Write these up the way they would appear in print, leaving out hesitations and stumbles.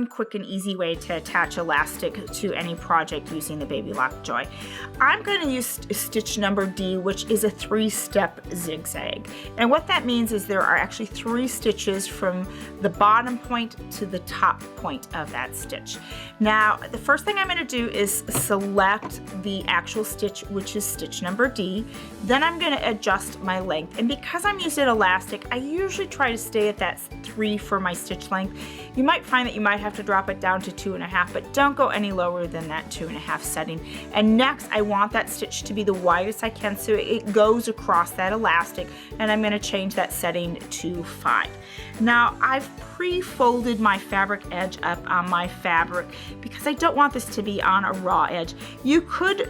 fun, quick, and easy way to attach elastic to any project using the Baby Lockjoy. I'm going to use stitch number D, which is a 3-step zigzag. And what that means is there are actually 3 stitches from the bottom point to the top point of that stitch. Now, the first thing I'm going to do is select the actual stitch, which is stitch number D. Then I'm going to adjust my length. And because I'm using elastic, I usually try to stay at that 3 for my stitch length. You might find that you might have to drop it down to 2.5, but don't go any lower than that 2.5 setting. And next, I want that stitch to be the widest I can so it goes across that elastic, and I'm going to change that setting to 5. Now, I've pre-folded my fabric edge up on my fabric because I don't want this to be on a raw edge. You could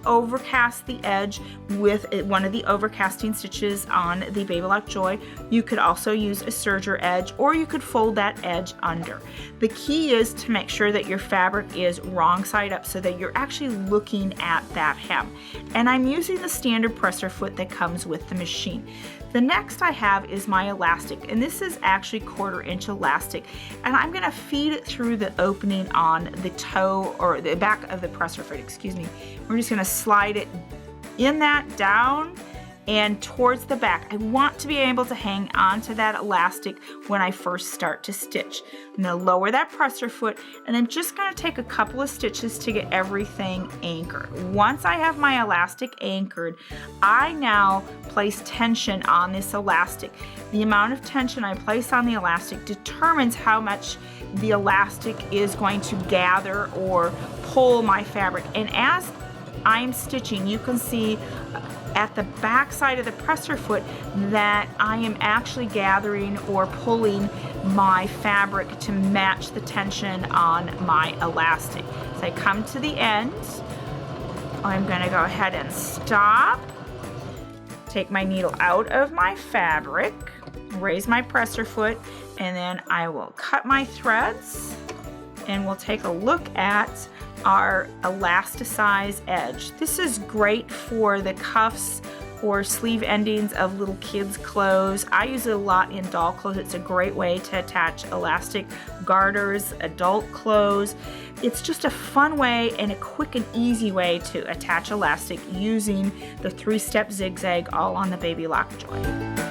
overcast the edge with one of the overcasting stitches on the Baby Lockjoy. You could also use a serger edge, or you could fold that edge under. The key is to make sure that your fabric is wrong side up so that you're actually looking at that hem. And I'm using the standard presser foot that comes with the machine. The next I have is my elastic, and this is actually 1/4 inch elastic, and I'm going to feed it through the opening on the toe, or the back of the presser foot, excuse me. We're just going to slide it in that down and towards the back. I want to be able to hang onto that elastic when I first start to stitch. I'm going to lower that presser foot, and I'm just going to take a couple of stitches to get everything anchored. Once I have my elastic anchored, I now place tension on this elastic. The amount of tension I place on the elastic determines how much the elastic is going to gather or pull my fabric. And as I'm stitching, you can see at the back side of the presser foot that I am actually gathering or pulling my fabric to match the tension on my elastic. So I come to the end, I'm going to go ahead and stop, take my needle out of my fabric, raise my presser foot, and then I will cut my threads, and we'll take a look at our elasticize edge. This is great for the cuffs or sleeve endings of little kids' clothes. I use it a lot in doll clothes. It's a great way to attach elastic garters, adult clothes. It's just a fun way and a quick and easy way to attach elastic using the 3-step zigzag all on the Baby Lockjoy.